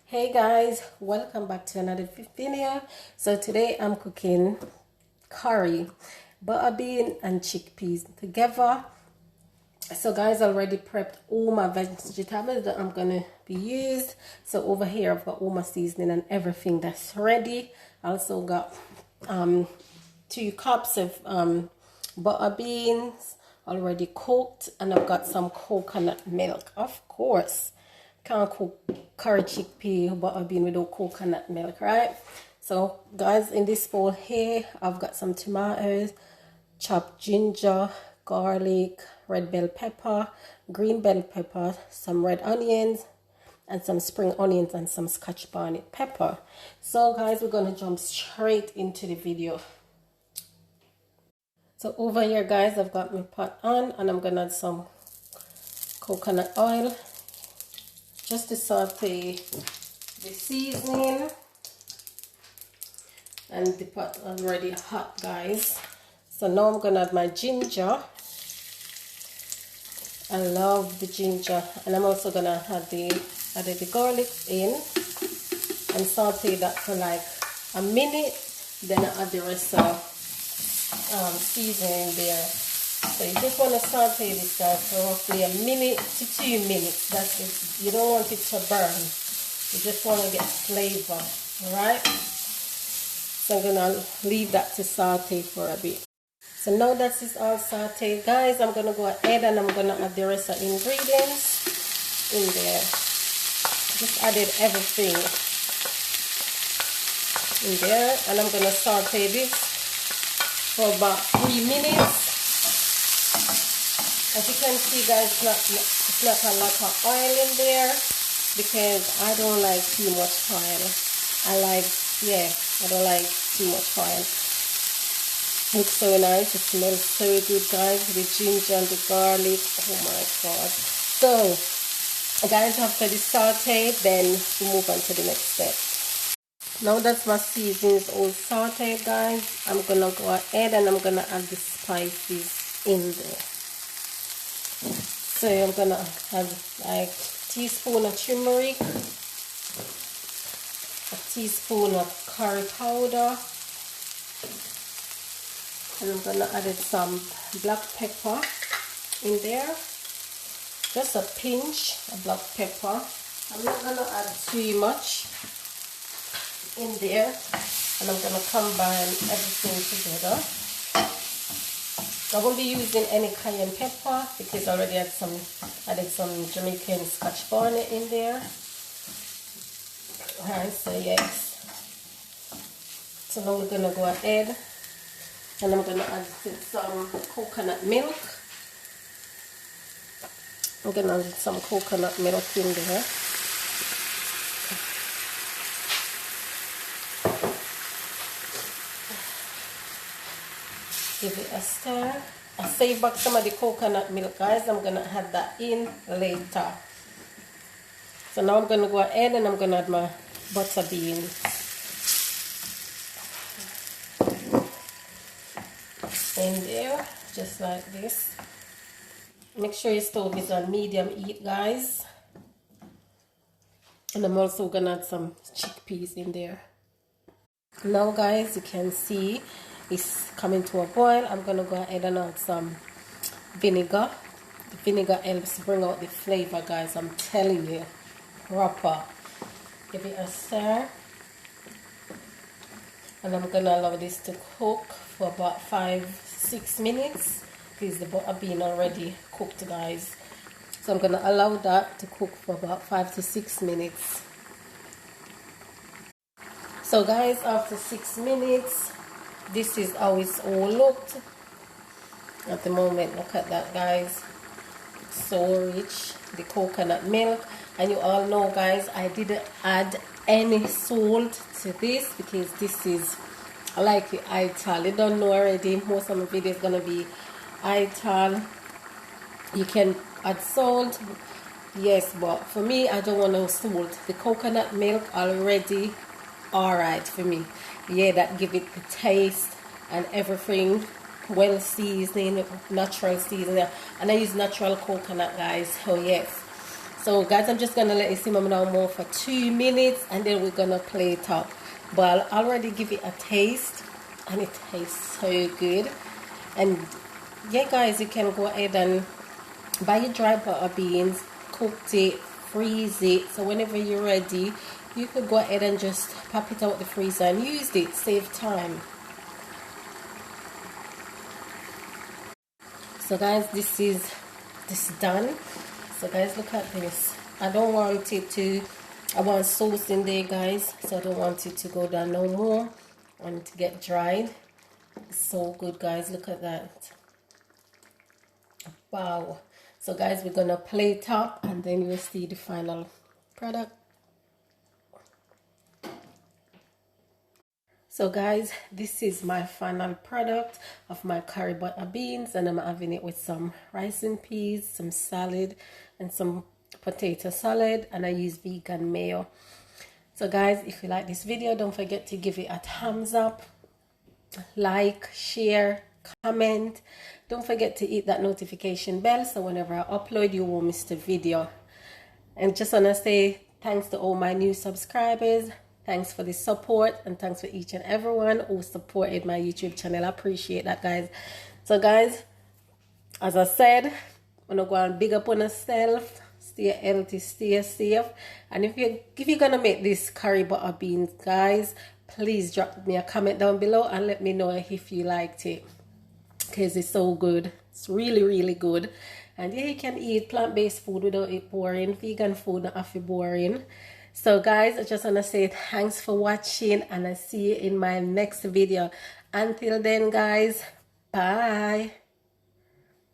Hey guys, welcome back to another video. So today I'm cooking curry, butter bean and chickpeas together. So guys, I already prepped all my vegetables that I'm gonna be used. So over here I've got all my seasoning and everything that's ready. I also got 2 cups of butter beans already cooked, and I've got some coconut milk. Of course, can't cook curry chickpea butter bean without coconut milk, right? So guys, in this bowl here I've got some tomatoes, chopped ginger, garlic, red bell pepper, green bell pepper, some red onions, and some spring onions, and some scotch bonnet pepper. So guys, we're gonna jump straight into the video. So over here guys, I've got my pot on and I'm gonna add some coconut oil just to saute the seasoning. And the pot already hot guys. So now I'm gonna add my ginger. I love the ginger, and I'm also gonna add the garlic in and saute that for like a minute. Then I add the rest of seasoning there. So you just want to saute this guys for roughly a minute to 2 minutes. That's it. You don't want it to burn. You just want to get flavor. Alright? So I'm gonna leave that to saute for a bit. So now that is all sauteed guys, I'm gonna go ahead and I'm gonna add the rest of the ingredients in there. Just added everything in there, and I'm gonna saute this for about 3 minutes. As you can see guys, it's not a lot of oil in there because I don't like too much oil. I don't like too much oil. Looks so nice. It smells so good guys, the ginger and the garlic. Oh my god. So guys, after the saute, then we move on to the next step. Now that my seasoning is all sauteed guys, I'm gonna go ahead and I'm gonna add the spices in there. So I'm gonna have like a teaspoon of turmeric, a teaspoon of curry powder, and I'm gonna add some black pepper in there, just a pinch of black pepper. I'm not gonna add too much in there, and I'm gonna combine everything together. I won't be using any cayenne pepper because I already added some Jamaican scotch bonnet in there. Alright, so yes. So now we're gonna go ahead and I'm gonna add some coconut milk. I'm gonna add some coconut milk in there. Give it a stir. I save back some of the coconut milk guys. I'm gonna add that in later. So now I'm gonna go ahead and I'm gonna add my butter beans in there, just like this. Make sure your stove is on medium heat guys. And I'm also gonna add some chickpeas in there. Now guys, you can see it's coming to a boil. I'm gonna go ahead and add some vinegar. The vinegar helps bring out the flavor guys, I'm telling you. Proper. Give it a stir. And I'm gonna allow this to cook for about 5-6 minutes because the butter bean already cooked guys. So I'm gonna allow that to cook for about 5 to 6 minutes. So guys, after 6 minutes, this is how it's all looked at the moment. Look at that guys, it's so rich, the coconut milk. And you all know guys, I didn't add any salt to this because this is like the Ital. You don't know already, most of my videos gonna be Ital. You can add salt, yes, but for me I don't want no salt. The coconut milk already alright for me. Yeah, that give it the taste and everything, well seasoned, natural seasoning, and I use natural coconut guys. Oh yes. So guys, I'm just gonna let it simmer down more for 2 minutes, and then we're gonna plate it up. But I'll already give it a taste, and it tastes so good. And yeah guys, you can go ahead and buy your dry butter beans, cooked it, freeze it, so whenever you're ready you could go ahead and just pop it out the freezer and use it, save time. So guys, this is done. So guys, look at this. I don't want it to, I want sauce in there guys, so I don't want it to go down no more. I want it to get dried. It's so good guys, look at that. Wow. So guys, we're gonna plate up and then you'll see the final product. So guys, this is my final product of my curry butter beans, and I'm having it with some rice and peas, some salad, and some potato salad, and I use vegan mayo. So guys, if you like this video, don't forget to give it a thumbs up, like, share, comment. Don't forget to hit that notification bell so whenever I upload you won't miss the video. And just want to say thanks to all my new subscribers. Thanks for the support, and thanks for each and everyone who supported my YouTube channel. I appreciate that guys. So guys, as I said, I'm gonna go and big up on yourself, stay healthy, stay safe. And if you're gonna make this curry butter beans guys, please drop me a comment down below and let me know if you liked it, because it's so good. It's really good. And yeah, you can eat plant-based food without it boring. Vegan food not have to be boring. So guys, I just want to say thanks for watching, and I see you in my next video. Until then guys, bye.